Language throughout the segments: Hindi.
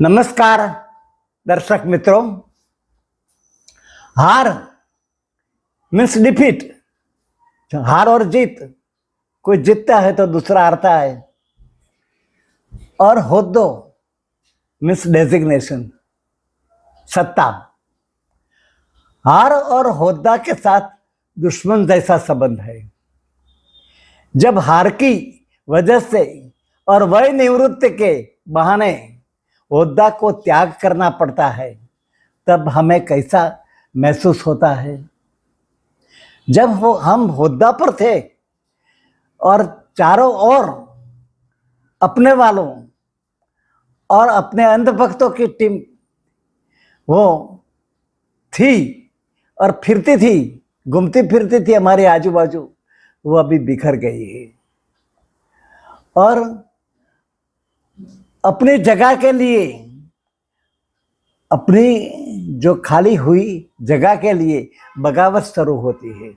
नमस्कार दर्शक मित्रों। हार मीन्स डिफीट, हार और जीत। कोई जीतता है तो दूसरा हारता है। और होद्दो मीन्स डेजिग्नेशन, सत्ता। हार और होद्दा के साथ दुश्मन जैसा संबंध है। जब हार की वजह से और वय निवृत्ति के बहाने होद्दा को त्याग करना पड़ता है, तब हमें कैसा महसूस होता है। जब हम होद्दा पर थे और चारों ओर अपने वालों और अपने अंधभक्तों की टीम वो थी और फिरती थी, घूमती फिरती थी हमारे आजू बाजू, वो अभी बिखर गई है। और अपनी जगह के लिए, अपनी जो खाली हुई जगह के लिए बगावत शुरू होती है।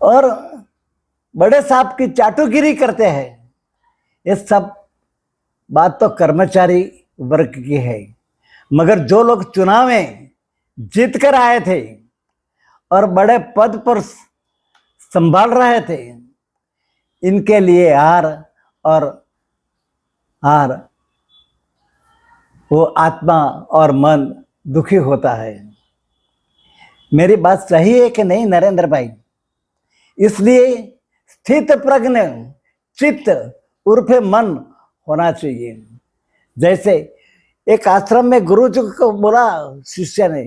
और बड़े साहब की चाटुगिरी करते हैं। ये सब बात तो कर्मचारी वर्ग की है, मगर जो लोग चुनाव में जीत कर आए थे और बड़े पद पर संभाल रहे थे, इनके लिए हार और हार, वो आत्मा और मन दुखी होता है। मेरी बात सही है कि नहीं नरेंद्र भाई? इसलिए स्थित प्रज्ञ चित्त उर्फे मन होना चाहिए। जैसे एक आश्रम में गुरुजी को बोला शिष्य ने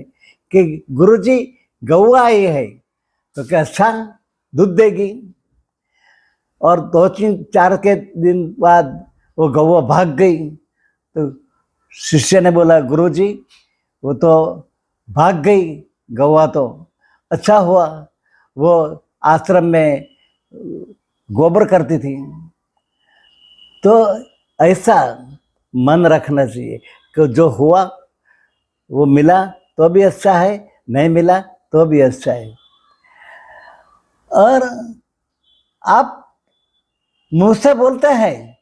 कि गुरुजी गऊ आई है, तो क्या अच्छा दूध देगी। और 2-3-4 के दिन बाद वो गऊ भाग गई। तो शिष्य ने बोला गुरुजी वो तो भाग गई गौवा, तो अच्छा हुआ, वो आश्रम में गोबर करती थी। तो ऐसा मन रखना चाहिए कि जो हुआ वो मिला तो भी अच्छा है, नहीं मिला तो भी अच्छा है। और आप मुंह से बोलते हैं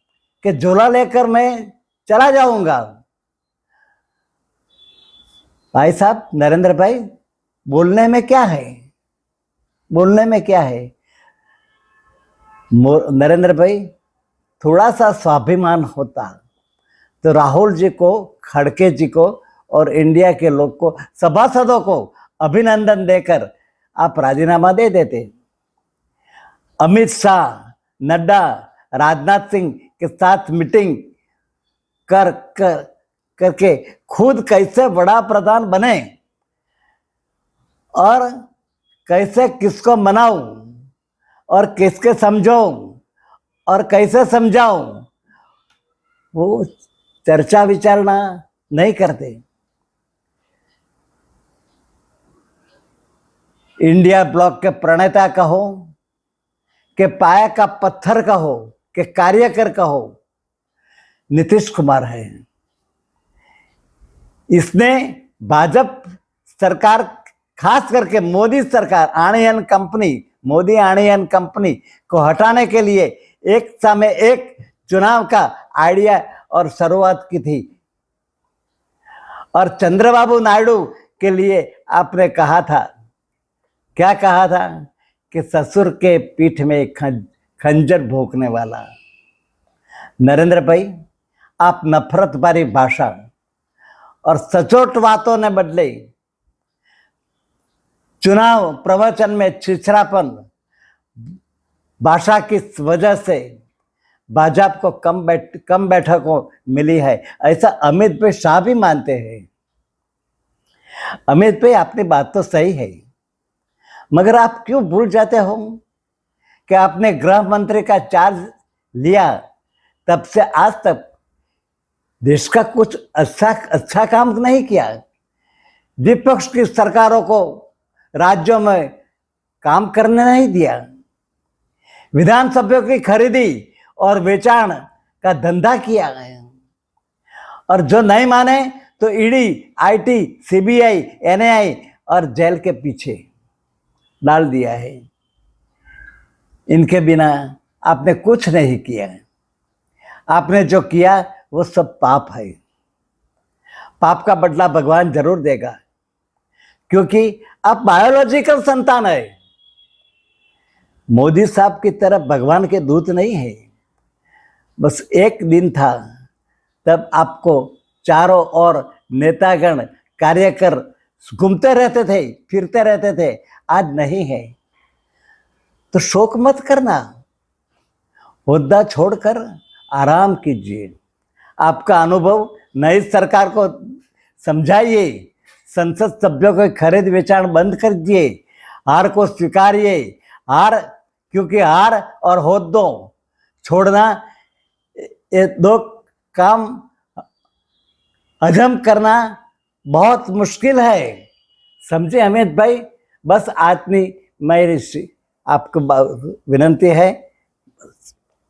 कि झोला लेकर मैं चला जाऊंगा। भाई साहब नरेंद्र भाई, बोलने में क्या है? बोलने में क्या है नरेंद्र भाई? थोड़ा सा स्वाभिमान होता तो राहुल जी को, खड़गे जी को और इंडिया के लोग को, सभासदों को अभिनंदन देकर आप राजीनामा दे देते। अमित शाह, नड्डा, राजनाथ सिंह के साथ मीटिंग करके खुद कैसे बड़ा प्रधान बने और कैसे किसको मनाऊं और किसके समझाऊं और कैसे समझाऊं, वो चर्चा विचारणा नहीं करते। इंडिया ब्लॉक के प्रणेता कहो, के पाया का पत्थर कहो, के कार्यकर कहो, नीतीश कुमार है। इसने भाजपा सरकार, खास करके मोदी सरकार, आणियन कंपनी, मोदी आणियन कंपनी को हटाने के लिए एक समय एक चुनाव का आइडिया और शुरुआत की थी। और चंद्रबाबू नायडू के लिए आपने कहा था, क्या कहा था? कि ससुर के पीठ में खंजर भोंकने वाला। नरेंद्र भाई, आप नफरत भरी भाषा और सचोट बातों ने बदले चुनाव प्रवचन में छिछरापन भाषा की वजह से भाजपा को कम बैठकों मिली है, ऐसा अमित भाई शाह भी मानते हैं। अमित भाई, आपकी बात तो सही है, मगर आप क्यों भूल जाते हो कि आपने गृह मंत्री का चार्ज लिया, तब से आज तक देश का कुछ अच्छा काम नहीं किया। विपक्ष की सरकारों को राज्यों में काम करने नहीं दिया। विधानसभा की खरीदी और बेचान का धंधा किया गया। और जो नहीं माने तो ईडी, आईटी, सीबीआई, एनआईए और जेल के पीछे डाल दिया है। इनके बिना आपने कुछ नहीं किया। आपने जो किया वो सब पाप है। पाप का बदला भगवान जरूर देगा, क्योंकि आप बायोलॉजिकल संतान है। मोदी साहब की तरह भगवान के दूत नहीं है। बस एक दिन था तब आपको चारों ओर नेतागण कार्यकर घूमते रहते थे, फिरते रहते थे, आज नहीं है। तो शोक मत करना, होद्दा छोड़कर आराम कीजिए। आपका अनुभव नई सरकार को समझाइए, संसद सभ्यों को खरीद बेचान बंद कर दिए, हार को स्वीकारिए। हार, क्योंकि हार और होद्दों छोड़ना, ये दो काम हजम करना बहुत मुश्किल है। समझे अमित भाई? बस आदमी मेरी आपको विनंती है